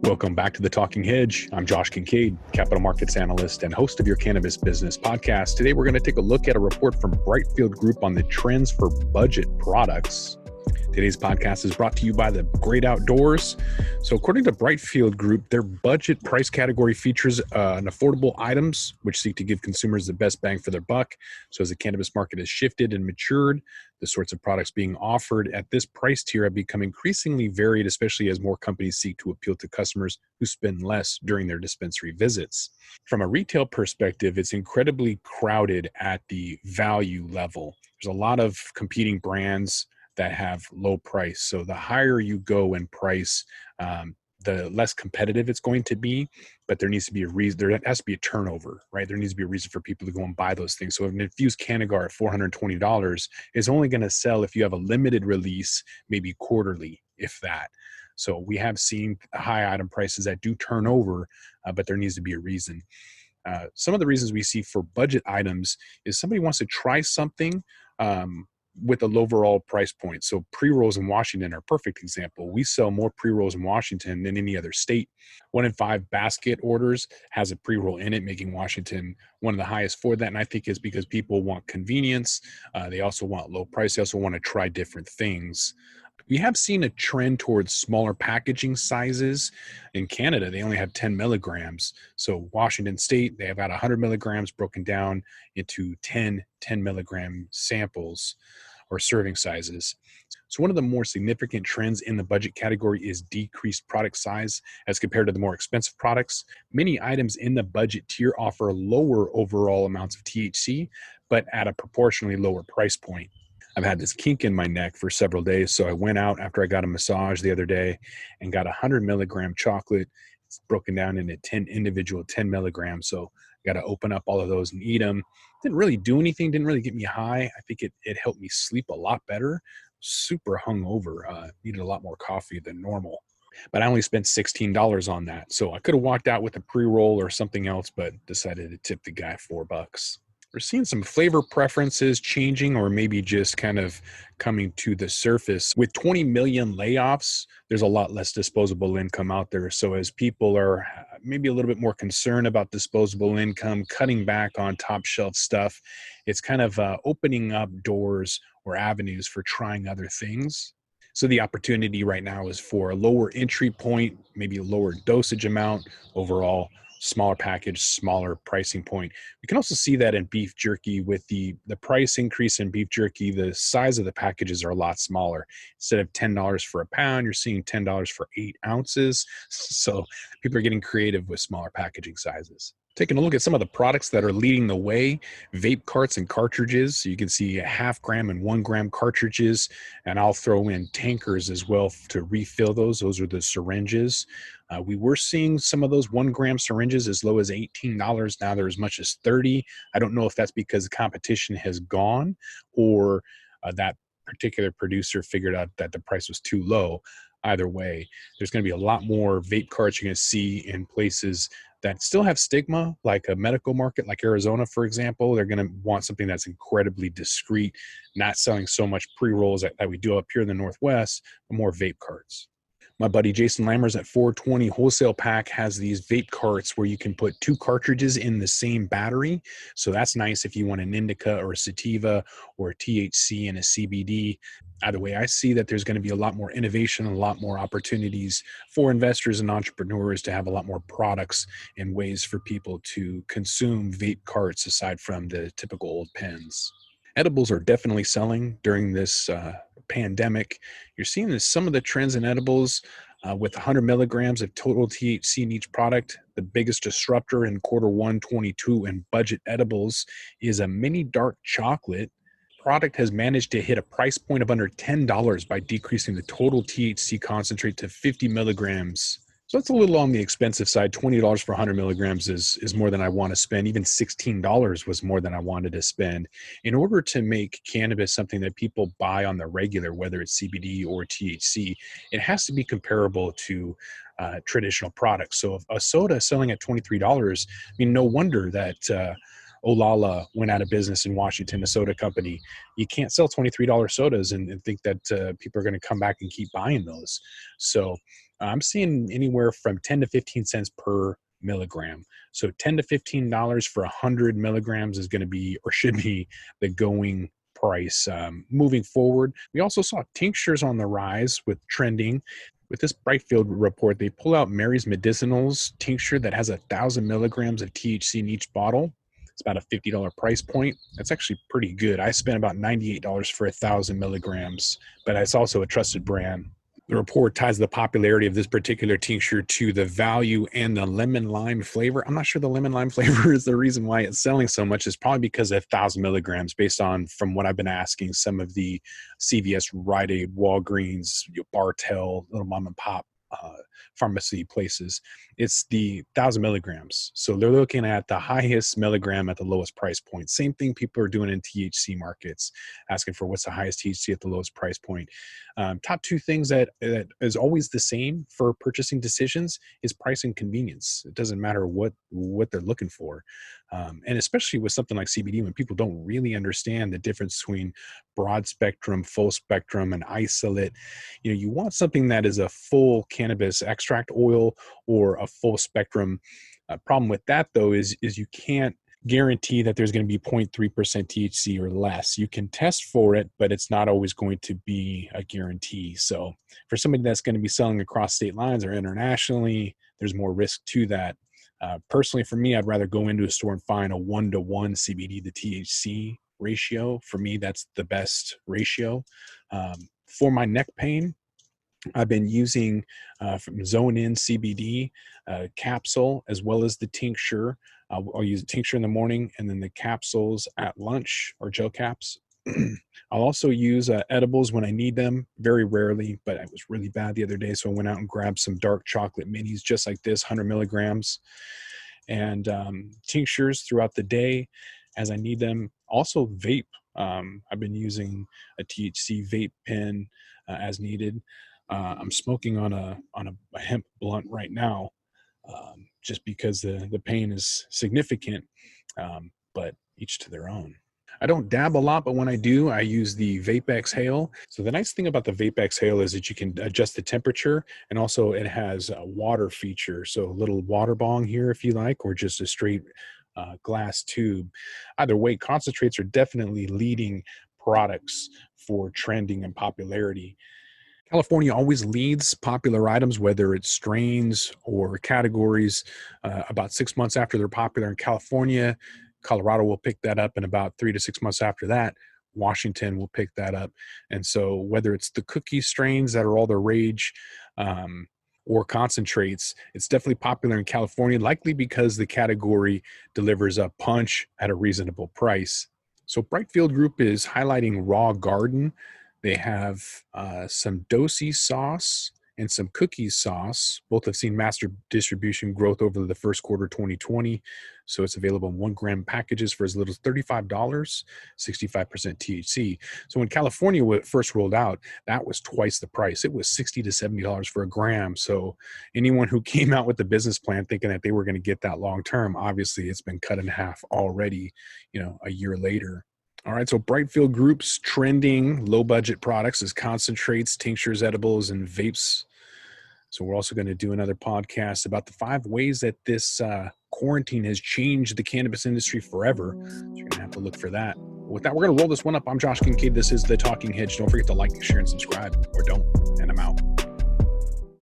Welcome back to the Talking Hedge. I'm Josh Kincaid, Capital Markets Analyst and host of your Cannabis Business Podcast. Today, we're going to take a look at a report from Brightfield Group on the trends for budget products. Today's podcast is brought to you by the Great Outdoors. So according to Brightfield Group, their budget price category features an affordable items, which seek to give consumers the best bang for their buck. So as the cannabis market has shifted and matured, the sorts of products being offered at this price tier have become increasingly varied, especially as more companies seek to appeal to customers who spend less during their dispensary visits. From a retail perspective, it's incredibly crowded at the value level. There's a lot of competing brands that have low price. So the higher you go in price, the less competitive it's going to be, but there needs to be a reason. There has to be a turnover, right? There needs to be a reason for people to go and buy those things. So an infused Cannagar at $420 is only going to sell if you have a limited release, maybe quarterly, if that. So we have seen high item prices that do turn over, but there needs to be a reason. Some of the reasons we see for budget items is somebody wants to try something with a low overall price point. So pre-rolls in Washington are a perfect example. We sell more pre-rolls in Washington than any other state. 1 in 5 basket orders has a pre-roll in it, making Washington one of the highest for that. And I think it's because people want convenience. They also want low price. They also want to try different things. We have seen a trend towards smaller packaging sizes. In Canada, they only have 10 milligrams. So Washington State, they have about 100 milligrams broken down into 10 milligram samples or serving sizes. So one of the more significant trends in the budget category is decreased product size as compared to the more expensive products. Many items in the budget tier offer lower overall amounts of THC, but at a proportionally lower price point. I've had this kink in my neck for several days, so I went out after I got a massage the other day and got 100 milligram chocolate. It's broken down into 10 individual 10 milligrams, so I got to open up all of those and eat them. Didn't really do anything, didn't really get me high. I think it helped me sleep a lot better. Super hungover, needed a lot more coffee than normal. But I only spent $16 on that, so I could have walked out with a pre-roll or something else, but decided to tip the guy $4. We're seeing some flavor preferences changing or maybe just kind of coming to the surface. With 20 million layoffs, there's a lot less disposable income out there. So as people are maybe a little bit more concerned about disposable income, cutting back on top shelf stuff, it's kind of opening up doors or avenues for trying other things. So the opportunity right now is for a lower entry point, maybe a lower dosage amount, overall smaller package, smaller pricing point. We can also see that in beef jerky. With the price increase in beef jerky, the size of the packages are a lot smaller. Instead of $10 for a pound, you're seeing $10 for 8 ounces. So people are getting creative with smaller packaging sizes. Taking a look at some of the products that are leading the way, vape carts and cartridges. So you can see a 0.5 gram and 1 gram cartridges, and I'll throw in tankers as well to refill those. Those are the syringes. We were seeing some of those 1 gram syringes as low as $18. Now they're as much as $30. I don't know if that's because the competition has gone or that particular producer figured out that the price was too low. Either way, there's going to be a lot more vape carts you're going to see in places that still have stigma, like a medical market, like Arizona, for example. They're going to want something that's incredibly discreet, not selling so much pre-rolls that we do up here in the Northwest, but more vape carts. My buddy Jason Lammers at 420 Wholesale Pack has these vape carts where you can put 2 cartridges in the same battery. So that's nice if you want an indica or a sativa or a THC and a CBD. Either way, I see that there's going to be a lot more innovation and a lot more opportunities for investors and entrepreneurs to have a lot more products and ways for people to consume vape carts aside from the typical old pens. Edibles are definitely selling during this pandemic. You're seeing this, some of the trends in edibles with 100 milligrams of total THC in each product. The biggest disruptor in Q1 22 in budget edibles is a mini dark chocolate. Product has managed to hit a price point of under $10 by decreasing the total THC concentrate to 50 milligrams. So that's a little on the expensive side. $20 for 100 milligrams is more than I want to spend. Even $16 was more than I wanted to spend. In order to make cannabis something that people buy on the regular, whether it's CBD or THC, it has to be comparable to traditional products. So if a soda is selling at $23, I mean, no wonder that Olala went out of business in Washington, a soda company. You can't sell $23 sodas and think that people are going to come back and keep buying those. So I'm seeing anywhere from 10 to 15 cents per milligram. So $10 to $15 for 100 milligrams is going to be, or should be, the going price moving forward. We also saw tinctures on the rise with trending. With this Brightfield report, they pull out Mary's Medicinals tincture that has 1,000 milligrams of THC in each bottle. It's about a $50 price point. That's actually pretty good. I spent about $98 for 1,000 milligrams, but it's also a trusted brand. The report ties the popularity of this particular tincture to the value and the lemon lime flavor. I'm not sure the lemon lime flavor is the reason why it's selling so much. It's probably because of 1,000 milligrams, based on, from what I've been asking, some of the CVS, Rite Aid, Walgreens, Bartell, little mom and pop pharmacy places. It's the 1,000 milligrams. So they're looking at the highest milligram at the lowest price point. Same thing people are doing in THC markets, asking for what's the highest THC at the lowest price point. Top two things that is always the same for purchasing decisions is price and convenience. It doesn't matter what they're looking for. And especially with something like CBD, when people don't really understand the difference between broad spectrum, full spectrum, and isolate, you want something that is a full cannabis extract oil or a full spectrum. Problem with that, though, is you can't guarantee that there's going to be 0.3% THC or less. You can test for it, but it's not always going to be a guarantee. So for somebody that's going to be selling across state lines or internationally, there's more risk to that. Personally, for me, I'd rather go into a store and find a 1-to-1 CBD to THC ratio. For me, that's the best ratio. For my neck pain, I've been using from Zone In CBD capsule, as well as the tincture. I'll use a tincture in the morning and then the capsules at lunch, or gel caps. I'll also use edibles when I need them, very rarely, but I was really bad the other day, so I went out and grabbed some dark chocolate minis just like this, 100 milligrams, and tinctures throughout the day as I need them. Also vape. I've been using a THC vape pen as needed. I'm smoking on a hemp blunt right now, just because the pain is significant, but each to their own. I don't dab a lot, but when I do, I use the Vape Exhale. So the nice thing about the Vape Exhale is that you can adjust the temperature, and also it has a water feature. So a little water bong here if you like, or just a straight glass tube. Either way, concentrates are definitely leading products for trending and popularity. California always leads popular items, whether it's strains or categories, about 6 months after they're popular in California. Colorado will pick that up in about 3 to 6 months after that. Washington will pick that up. And so whether it's the cookie strains that are all the rage, or concentrates, it's definitely popular in California, likely because the category delivers a punch at a reasonable price. So Brightfield Group is highlighting Raw Garden. They have some Dosi sauce and some cookies sauce. Both have seen master distribution growth over the first quarter 2020. So it's available in 1 gram packages for as little as $35, 65% THC. So when California first rolled out, that was twice the price. It was $60 to $70 for a gram. So anyone who came out with the business plan thinking that they were going to get that long term, obviously it's been cut in half already, a year later. All right, so Brightfield Group's trending low-budget products is concentrates, tinctures, edibles, and vapes. So we're also going to do another podcast about the 5 ways that this quarantine has changed the cannabis industry forever. So you're going to have to look for that. With that, we're going to roll this one up. I'm Josh Kincaid. This is the Talking Hedge. Don't forget to like, share, and subscribe, or don't, and I'm out.